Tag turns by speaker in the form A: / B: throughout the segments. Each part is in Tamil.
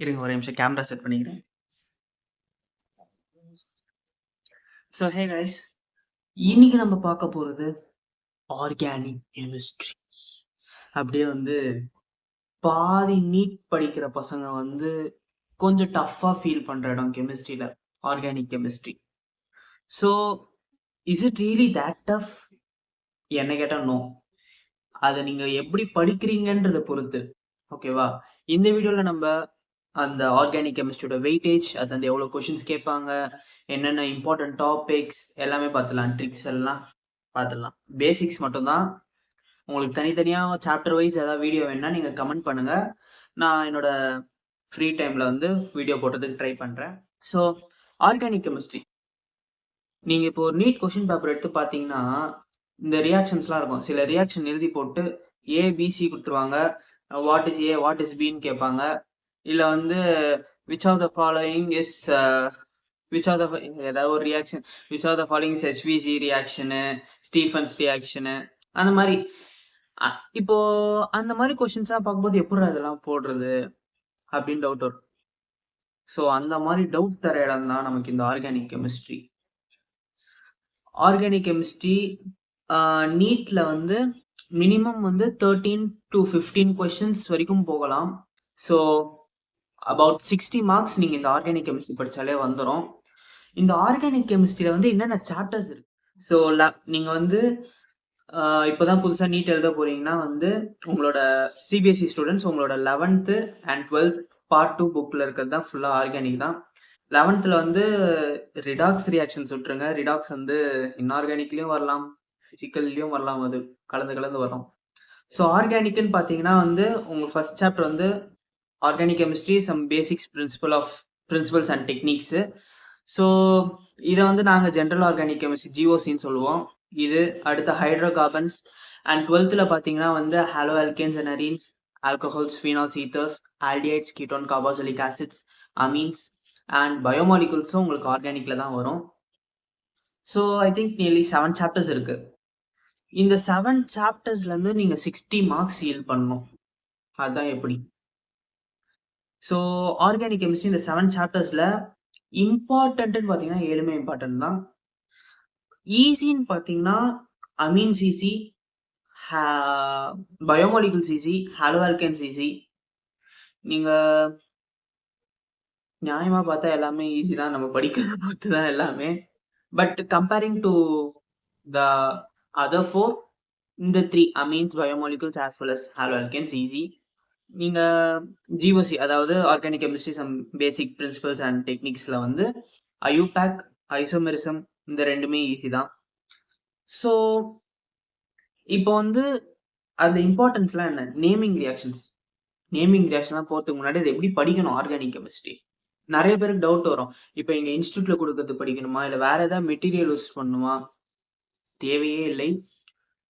A: இருங்க ஒரு நிமிஷம் கேமரா செட் பண்ணிக்கிறேன். ஸோ ஹே கைஸ், இன்னைக்கு நம்ம பார்க்க போகிறது ஆர்கானிக் கெமிஸ்ட்ரி. அப்படியே பாதி நீட் படிக்கிற பசங்க கொஞ்சம் டஃப்பாக ஃபீல் பண்ணுற இடம் கெமிஸ்ட்ரியில், organic chemistry. So is it really that tough? என்ன கேட்டால் நோ. அதை நீங்கள் எப்படி படிக்கிறீங்கன்றதை பொறுத்து, ஓகேவா? இந்த வீடியோவில் நம்ம அந்த ஆர்கானிக் கெமிஸ்ட்ரியோட வெயிட்டேஜ், அது எவ்வளோ கொஷின்ஸ் கேட்பாங்க, என்னென்ன இம்பார்ட்டன்ட் டாபிக்ஸ் எல்லாமே பார்த்துடலாம். ட்ரிக்ஸ் எல்லாம் பார்த்துடலாம். பேசிக்ஸ் மட்டும்தான். உங்களுக்கு தனித்தனியாக சாப்டர் வைஸ் ஏதாவது வீடியோ வேணுன்னா நீங்கள் கமெண்ட் பண்ணுங்கள். நான் என்னோட ஃப்ரீ டைமில் வீடியோ போடுறதுக்கு ட்ரை பண்ணுறேன். ஸோ ஆர்கானிக் கெமிஸ்ட்ரி, நீங்கள் இப்போ ஒரு நீட் கொஷின் பேப்பர் எடுத்து பார்த்தீங்கன்னா இந்த ரியாக்ஷன்ஸ்லாம் இருக்கும். சில ரியாக்ஷன் எழுதி போட்டு ஏபிசி கொடுத்துருவாங்க. What is A, what is பின்னு கேட்பாங்க. இல்லை which of the following is ஏதாவது ஒரு reaction, which of the following is HVC ரியாக்ஷனு, ஸ்டீஃபன்ஸ் ரியாக்ஷனு, அந்த மாதிரி. இப்போ அந்த மாதிரி கொஷின்ஸ்லாம் பார்க்கும்போது எப்படி அதெல்லாம் போடுறது அப்படின்னு டவுட் வரும். ஸோ அந்த மாதிரி டவுட் தர இடம் தான் நமக்கு இந்த ஆர்கானிக் கெமிஸ்ட்ரி. ஆர்கானிக் கெமிஸ்ட்ரி நீட்டில் மினிமம் 13 to 15 கொஷின்ஸ் வரைக்கும் போகலாம். ஸோ அபவுட் 60 மார்க்ஸ் நீங்கள் இந்த ஆர்கானிக் கெமிஸ்ட்ரி படித்தாலே வந்துடும். இந்த ஆர்கானிக் கெமிஸ்ட்ரியில் என்னென்ன சாப்டர்ஸ் இருக்கு? ஸோ நீங்கள் இப்போ தான் புதுசாக நீட் எழுத போகிறீங்கன்னா உங்களோட சிபிஎஸ்சி ஸ்டூடெண்ட்ஸ் உங்களோட 11th and 12th பார்ட் 2 புக்கில் இருக்கிறது தான் ஃபுல்லாக ஆர்கானிக் தான். 11th ரிடாக்ஸ் ரியாக்ஷன்ஸ் விட்டுருங்க. ரிடாக்ஸ் இன்ஆர்கானிக்லேயும் வரலாம், ஃபிசிக்கல்லையும் வரலாம், அது கலந்து வரும். ஸோ ஆர்கானிக்னு பார்த்தீங்கன்னா உங்களுக்கு first chapter organic chemistry, some basics principles and techniques. So இதை நாங்கள் ஜென்ரல் ஆர்கானிக் கெமிஸ்ட்ரி ஜிஓசின்னு சொல்லுவோம். இது அடுத்த ஹைட்ரோ கார்பன்ஸ். அண்ட் 12th பார்த்தீங்கன்னா halo alkanes and arenes, alcohols, phenols, ethers, aldehydes, ketone, carboxylic acids, amines and பயோமாலிகுல்ஸும் உங்களுக்கு ஆர்கானிக்ல தான் வரும். So I think nearly 7 chapters இருக்கு. இந்த 7 சாப்டர்ஸ்லேருந்து நீங்கள் 60 மார்க்ஸ் ஈல் பண்ணணும். அதுதான் எப்படி. ஸோ ஆர்கானிக் கெமிஸ்ட்ரி இந்த 7 சாப்டர்ஸில் இம்பார்ட்டன்ட்னு பார்த்தீங்கன்னா 7மே இம்பார்ட்டன்ட் தான். ஈஸின்னு பார்த்தீங்கன்னா அமீன் சிசி, பயோமாலிகுல் சிசி, ஹாலோ ஆல்கேன் சிசி. நீங்கள் நியாயமாக பார்த்தா எல்லாமே ஈஸி தான், நம்ம படிக்கிறத பார்த்து தான் எல்லாமே. But comparing to the other 4, இந்த 3 amines, biomolecules as well as halo alkanes easy. நீங்கள் ஜிஓசி அதாவது organic chemistry some basic principles and டெக்னிக்ஸில் ஐயூபேக், ஐசோமெரிசம், இந்த ரெண்டுமே ஈஸி தான். ஸோ இப்போ அதில் இம்பார்ட்டன்ஸ்லாம் என்ன? நேமிங் ரியாக்ஷன்லாம் போகிறதுக்கு முன்னாடி அது எப்படி படிக்கணும் ஆர்கானிக் கெமிஸ்ட்ரி? நிறைய பேருக்கு டவுட் வரும். இப்போ எங்கள் இன்ஸ்டியூட்டில் கொடுக்கறது படிக்கணுமா, இல்லை வேறு ஏதாவது மெட்டீரியல் யூஸ் பண்ணணுமா? தேவையே இல்லை.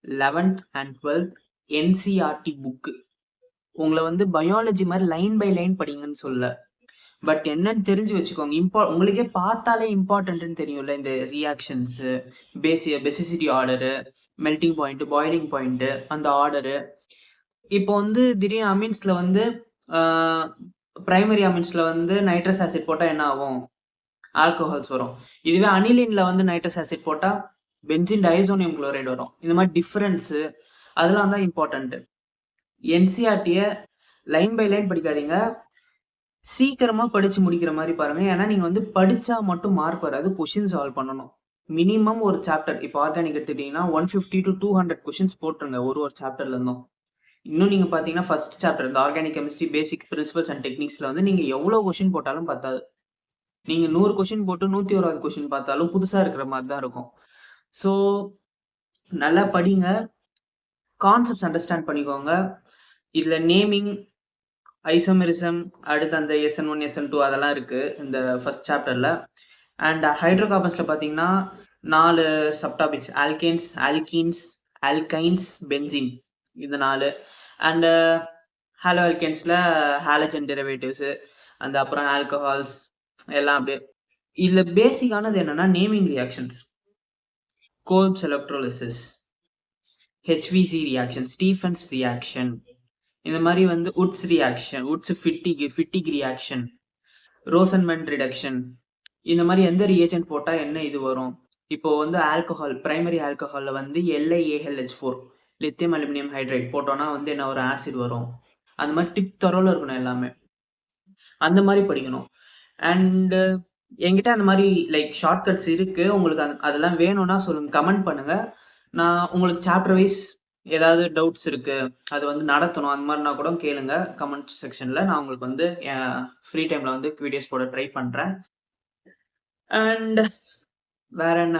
A: 11th and 12th NCERT book உங்களை பயாலஜி மாதிரி லைன் பை லைன் படிங்கன்னு சொல்ல, பட் என்னன்னு தெரிஞ்சு வச்சுக்கோங்க. உங்களுக்கே பார்த்தாலே இம்பார்ட்டன்ட்னு தெரியும்ல, இந்த ரியாக்ஷன்ஸு, basicity order, melting point, boiling point, அந்த ஆர்டரு. இப்போ திடீர்னு அமீன்ஸில் பிரைமரி அமீன்ஸில் நைட்ரஸ் ஆசிட் போட்டால் என்ன ஆகும்? ஆல்கஹால்ஸ் வரும். இதுவே அனிலினில் நைட்ரஸ் ஆசிட் போட்டால் பென்சின் டைசோனியம் குளோரைடு வரும். இந்த மாதிரி டிஃப்ரென்ஸு அதெல்லாம் தான் இம்பார்ட்டன்ட்டு. என்சிஆர்டியை லைன் பை லைன் படிக்காதீங்க, சீக்கிரமாக படித்து முடிக்கிற மாதிரி பாருங்கள். ஏன்னா நீங்கள் படித்தா மட்டும் மார்க் வராது, கொஷின் சால்வ் பண்ணணும். மினிமம் ஒரு சாப்டர், இப்போ ஆர்கானிக் எடுத்துக்கிட்டிங்கன்னா 150 to 200 கொஷின்ஸ் போட்டுருங்க ஒரு சாப்டர்லேருந்தும். இன்னும் நீங்கள் பார்த்தீங்கன்னா ஃபர்ஸ்ட் சாப்டர் இந்த organic chemistry basic principles and டெக்னிக்ஸில் நீங்கள் எவ்வளோ கொஷின் போட்டாலும் பத்தாது. நீங்கள் 100 கொஷின் போட்டு 101வது கொஷின் பார்த்தாலும் புதுசாக இருக்கிற மாதிரி தான் இருக்கும். ஸோ நல்லா படிங்க, கான்செப்ட்ஸ் அண்டர்ஸ்டாண்ட் பண்ணிக்கோங்க. இதில் நேமிங், ஐசோமெரிசம், அடுத்து அந்த SN1, SN2 அதெல்லாம் இருக்குது இந்த ஃபர்ஸ்ட் சாப்டரில். அண்ட் ஹைட்ரோ கார்பன்ஸில் பார்த்தீங்கன்னா 4 subtopics: alkanes, alkenes, alkynes, benzene, இது 4. அண்டு ஹாலோ ஆல்கேன்ஸில் ஹாலஜன் டெரிவேட்டிவ்ஸு, அந்த அப்புறம் ஆல்கஹால்ஸ் எல்லாம் அப்படியே. இதில் பேசிக்கானது என்னென்னா naming reactions, Kolbe's electrolysis, HVC reaction, Stephen's reaction, இந்த மாதிரி வந்து Wurtz reaction, Wurtz Fittig reaction, Rosenmund reduction, இந்த மாதிரி எந்த ரியேஜென்ட் போட்டா என்ன இது வரும். இப்போ வந்து ஆல்கஹால், பிரைமரி ஆல்கஹால்ல வந்து LiAlH4 லித்தியம் அலுமினியம் ஹைட்ரைட் போட்டோம்னா வந்து என்ன ஒரு ஆசிட் வரும். அந்த மாதிரி டிப் தரோல இருக்கணும் எல்லாமே. அந்த மாதிரி படிக்கணும். அண்ட் என்கிட்ட அந்த மாதிரி லைக் ஷார்ட்கட்ஸ் இருக்கு. உங்களுக்கு அதெல்லாம் வேணும்னா சொல்லுங்க, கமெண்ட் பண்ணுங்க. நான் உங்களுக்கு சாப்டர் வைஸ் ஏதாவது டவுட்ஸ் இருக்கு, அது வந்து நடத்தணும் அந்த மாதிரினா கூட கேளுங்க கமெண்ட் செக்ஷன்ல. நான் உங்களுக்கு வந்து ஃப்ரீ டைம்ல வந்து வீடியோஸ் போட ட்ரை பண்றேன். அண்ட் வேற என்ன,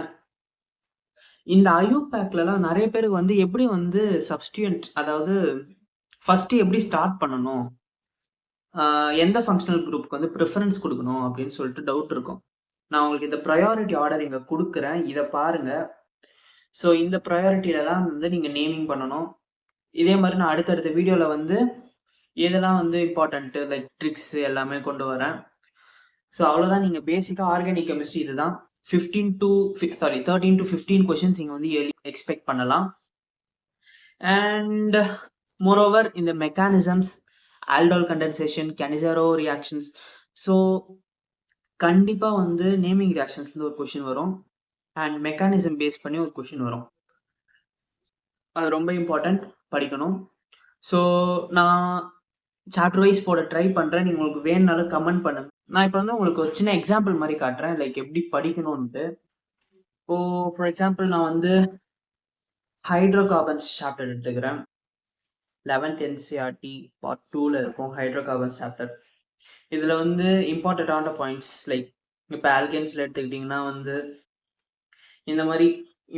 A: இந்த ஐயூபேக்லாம் நிறைய பேருக்கு வந்து எப்படி வந்து சப்ஸ்டியூயன்ட், அதாவது ஃபர்ஸ்ட் எப்படி ஸ்டார்ட் பண்ணணும், எந்த ஃபங்க்ஷனல் குரூப்புக்கு வந்து ப்ரிஃபரன்ஸ் கொடுக்கணும் அப்படின்னு சொல்லிட்டு டவுட் இருக்கும். நான் உங்களுக்கு இந்த ப்ரையாரிட்டி ஆர்டர் இங்கே கொடுக்குறேன், இதை பாருங்க. ஸோ இந்த ப்ரையாரிட்டியில தான் வந்து நீங்கள் நேமிங் பண்ணணும். இதே மாதிரி நான் அடுத்தடுத்த வீடியோவில் வந்து எதெல்லாம் வந்து இம்பார்ட்டன்ட்டு லைக் ட்ரிக்ஸ் எல்லாமே கொண்டு வரேன். ஸோ அவ்வளோதான். நீங்கள் பேசிக்காக ஆர்கானிக் கெமிஸ்ட்ரி இதுதான் 13 to 15 கொஷின்ஸ் நீங்கள் வந்து எக்ஸ்பெக்ட் பண்ணலாம். அண்ட் மோரோவர் இந்த மெக்கானிசம்ஸ், ஆல்டோல் கண்டென்சேஷன், கனிசாரோ ரியாக்ஷன்ஸ், ஸோ கண்டிப்பாக வந்து நேமிங் ரியாக்ஷன்ஸ்லேருந்து ஒரு கொஷின் வரும் அண்ட் மெக்கானிசம் பேஸ் பண்ணி ஒரு கொஷின் வரும். அது ரொம்ப இம்பார்ட்டன்ட், படிக்கணும். ஸோ நான் சாப்டர் வைஸ் போட ட்ரை பண்ணுறேன். நீங்கள் உங்களுக்கு வேணுனாலும் கமெண்ட் பண்ணுங்க. நான் இப்போ வந்து உங்களுக்கு ஒரு சின்ன எக்ஸாம்பிள் மாதிரி காட்டுறேன், லைக் எப்படி படிக்கணும்ன்ட்டு. இப்போ ஃபார் எக்ஸாம்பிள் நான் வந்து ஹைட்ரோ கார்பன்ஸ் சாப்டர் எடுத்துக்கிறேன். 11th NCERT பார்ட் 2ல இருக்கும் ஹைட்ரோ கார்பன்ஸ் சாப்டர். இதில் வந்து இம்பார்ட்டண்ட்டான பாயிண்ட்ஸ் லைக் இப்போ ஆல்கேன்ஸில் எடுத்துக்கிட்டிங்கன்னா வந்து இந்த மாதிரி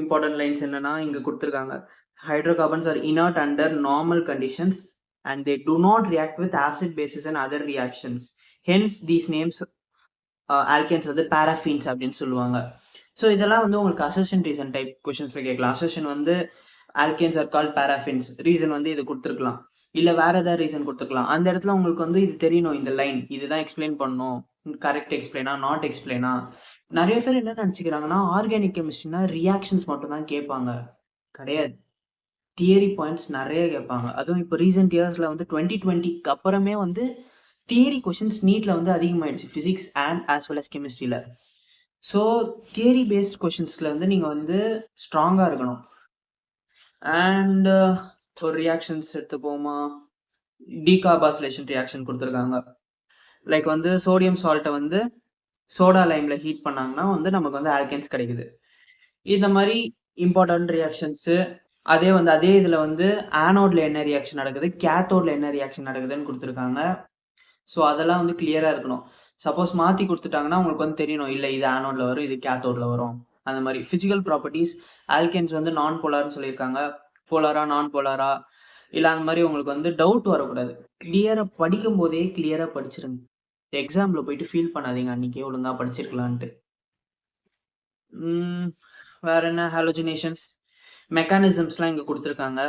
A: இம்பார்ட்டன்ட் லைன்ஸ் என்னன்னா இங்கே கொடுத்துருக்காங்க. Hydrocarbons are inert under normal conditions and they do not react with acid, bases and other reactions. Hence these names alkanes வந்து paraffins அப்படின்னு சொல்லுவாங்க. ஸோ இதெல்லாம் வந்து உங்களுக்கு அசர்ஷன் ரீசன் டைப் கொஷின்ஸ்ல கேட்கலாம். அசர்ஷன் வந்து alkanes are called paraffins, reason வந்து இது கொடுத்துருக்கலாம், இல்லை வேற ஏதாவது ரீசன் கொடுத்துருக்கலாம். அந்த இடத்துல உங்களுக்கு வந்து இது தெரியணும், இந்த லைன் இதுதான் எக்ஸ்பிளைன் பண்ணணும், கரெக்ட் எக்ஸ்பிளைனா நாட் எக்ஸ்பிளைனா. நிறைய பேர் என்ன நினச்சிக்கிறாங்கன்னா ஆர்கானிக் கெமிஸ்ட்ரினா ரியாக்ஷன்ஸ் மட்டும் தான் கேட்பாங்க. கிடையாது, தியரி பாயிண்ட்ஸ் நிறைய கேட்பாங்க. அதுவும் இப்போ ரீசெண்ட் இயர்ஸில் வந்து 2020க்கு அப்புறமே வந்து தியரி கொஷின்ஸ் நீட்டில் வந்து அதிகமாகிடுச்சு, physics and as well as கெமிஸ்ட்ரியில். ஸோ தியரி பேஸ்ட் கொஷின்ஸில் வந்து நீங்கள் வந்து ஸ்ட்ராங்காக இருக்கணும். அண்ட் ஒரு ரியாக்ஷன்ஸ் எடுத்துப்போமா, டீகார்பாசிலேஷன் ரியாக்ஷன் கொடுத்துருக்காங்க. லைக் வந்து சோடியம் சால்ட்டை வந்து சோடா லைமில் ஹீட் பண்ணாங்கன்னா வந்து நமக்கு வந்து ஆல்கேன்ஸ் கிடைக்குது. இந்த மாதிரி இம்பார்ட்டன்ட் ரியாக்ஷன்ஸு. அதே வந்து அதே இதில் வந்து ஆனோடில் என்ன ரியாக்ஷன் நடக்குது, கேத்தோடில் என்ன ரியாக்ஷன் நடக்குதுன்னு கொடுத்துருக்காங்க. ஸோ அதெல்லாம் வந்து கிளியராக இருக்கணும். சப்போஸ் மாற்றி கொடுத்துட்டாங்கன்னா உங்களுக்கு வந்து தெரியணும், இல்லை இது ஆனோடில் வரும் இது கேத்தோடில் வரும். அந்த மாதிரி ஃபிசிக்கல் ப்ராப்பர்ட்டிஸ், ஆல்கேன்ஸ் வந்து நான் போலார்னு சொல்லியிருக்காங்க, போலாரா நான் போலாரா இல்லை அந்த மாதிரி உங்களுக்கு வந்து டவுட் வரக்கூடாது. கிளியராக படிக்கும் போதே கிளியராக படிச்சிருங்க. எக்ஸாமில் போயிட்டு ஃபீல் பண்ணாதீங்க அன்றைக்கே ஒழுங்காக படிச்சிருக்கலான்ட்டு. வேற என்ன, ஹாலோஜினேஷன்ஸ், மெக்கானிசம்ஸ்லாம் இங்கே கொடுத்துருக்காங்க.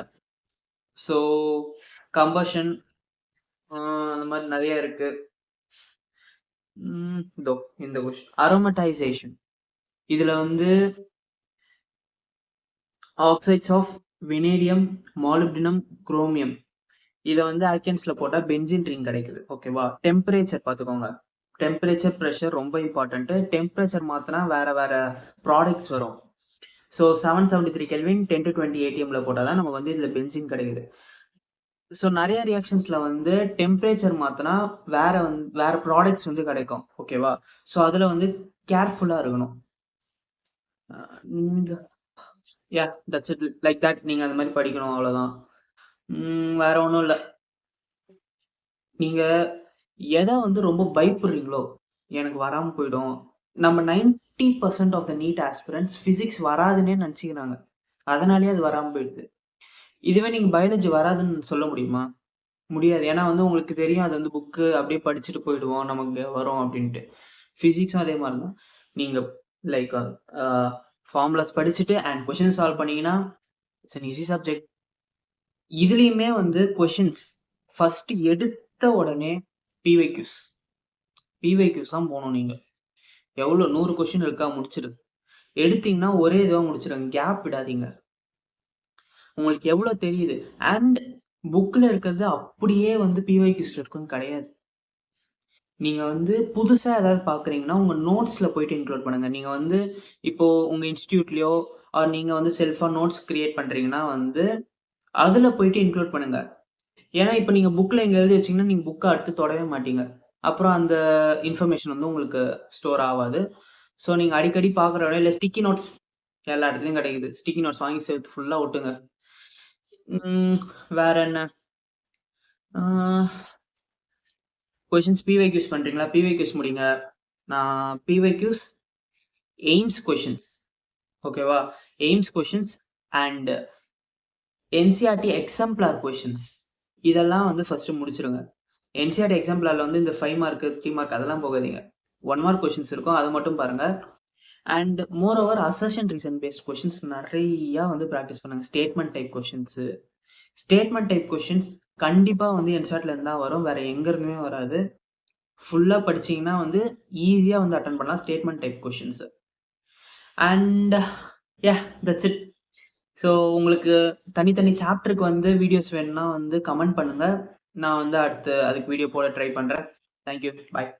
A: ஸோ கம்பஷன் அந்த மாதிரி நிறைய இருக்கு. இதோ இந்த கொஸ்டின், அரோமடைசேஷன். இதில் வந்து oxides of vanadium, molybdenum, chromium, இதை வந்து ஆல்கேன்ஸில் போட்டால் பென்சின் ரிங் கிடைக்குது. ஓகேவா. டெம்பரேச்சர் பார்த்துக்கோங்க, டெம்பரேச்சர் ப்ரெஷர் ரொம்ப இம்பார்ட்டன்ட்டு. டெம்பரேச்சர் மாற்றினா வேற வேற ப்ராடக்ட்ஸ் வரும். ஸோ 773 Kelvin 10 to 20 ATMல போட்டால் தான் நமக்கு வந்து இதில் பென்சின் கிடைக்குது. ஸோ நிறைய ரியாக்ஷன்ஸில் வந்து டெம்பரேச்சர் மாற்றினா வேற ப்ராடக்ட்ஸ் வந்து கிடைக்கும். ஓகேவா. ஸோ அதில் வந்து கேர்ஃபுல்லாக இருக்கணும். That's it, like that. நீங்கள் அந்த மாதிரி படிக்கணும், அவ்வளோதான். வேற ஒன்றும் இல்லை. நீங்கள் எதை வந்து ரொம்ப பயப்படுறீங்களோ, எனக்கு வராமல் போயிடும். நம்ம 90% of the NEET aspirants physics வராதுன்னே நினச்சிக்கிறாங்க, அதனாலேயே அது வராமல் போயிடுது. இதுவே நீங்கள் பயாலஜி வராதுன்னு சொல்ல முடியுமா? முடியாது. ஏன்னா வந்து உங்களுக்கு தெரியும், அது வந்து புக்கு அப்படியே படிச்சுட்டு போயிடுவோம், நமக்கு வரும் அப்படின்ட்டு. ஃபிசிக்ஸும் அதே மாதிரி தான். நீங்கள் லைக் ஃபார்முலாஸ் படிச்சுட்டு அண்ட் கொஷின் சால்வ் பண்ணீங்கன்னா இட்ஸ் அன் ஈஸி சப்ஜெக்ட். இதுலேயுமே வந்து கொஷின்ஸ் ஃபர்ஸ்ட் எடுத்த உடனே பிவைக்யூஸ் தான் போகணும். நீங்கள் எவ்வளோ 100 கொஷின் இருக்கா முடிச்சிடு, எடுத்தீங்கன்னா ஒரே இதுவாக முடிச்சிடுங்க, கேப் விடாதீங்க. உங்களுக்கு எவ்வளோ தெரியுது. அண்ட் புக்ல இருக்கிறது அப்படியே வந்து பிஒய்க்யூஸ்ல இருக்குன்னு கிடையாது. நீங்க வந்து புதுசா ஏதாவது பார்க்குறீங்கன்னா, உங்க நோட்ஸ்ல போயிட்டு இன்க்ளூட் பண்ணுங்க. நீங்க வந்து இப்போ உங்க இன்ஸ்டிடியூட்லயோ, ஆர் நீங்க வந்து செல்ஃபா நோட்ஸ் கிரியேட் பண்றீங்கன்னா வந்து, அதுல போயிட்டு இன்க்ளூட் பண்ணுங்க. ஏன்னா, இப்ப நீங்க புக்ல இங்க எழுதி வச்சீங்கன்னா, நீங்க புக்க அடுத்து தொடவே மாட்டீங்க. அப்புறம் அந்த இன்ஃபர்மேஷன் வந்து உங்களுக்கு ஸ்டோர் ஆவாது. ஸோ, நீங்க அடிக்கடி பார்க்குற இல்ல ஸ்டிக்கி நோட்ஸ் எல்லா இடத்துலயும் கிடைக்குது. ஸ்டிக்கி நோட்ஸ் வாங்கி சேர்த்து ஃபுல்லா ஒட்டுங்க. ம். வேற என்ன? ஆ கொஸ்டின்ஸ் பிஒய்க்யூஸ் பண்றீங்களா? பிஒய்க்யூஸ் முடிங்க. நான் பிஒய்க்யூஸ், எய்ம்ஸ் கொஸ்டின்ஸ் ஓகேவா? AIIMS questions and NCERT exemplar questions இதெல்லாம் வந்து ஃபர்ஸ்ட் முடிச்சிருங்க. என்சிஇஆர்டி எக்ஸாம்பிளார்ல வந்து இந்த 5 மார்க், 3 மார்க் அதெல்லாம் போகாதீங்க. 1 மார்க் கொஸ்டின்ஸ் இருக்கும். அது மட்டும் பாருங்க. And more over assertion reason paste questions நிறைய வந்து ப்ராக்டிஸ் பண்ணுங்க. Statement type questions. Statement type questions கண்டிப்பா வந்து என்சிஇஆர்டில இருந்து தான் வரும். வேற எங்க இருந்துமே வராது. ஃபுல்லா படிச்சீங்கன்னா வந்து ஈஸியா வந்து அட்டெண்ட் பண்ணலாம் statement type questions. And that's it. So உங்களுக்கு தனித்தனி சாப்டருக்கு வந்து வீடியோஸ் வேணும்னா வந்து கமெண்ட் பண்ணுங்க. நான் வந்து அடுத்து அதுக்கு வீடியோ போட ட்ரை பண்றேன். Thank you. பாய்.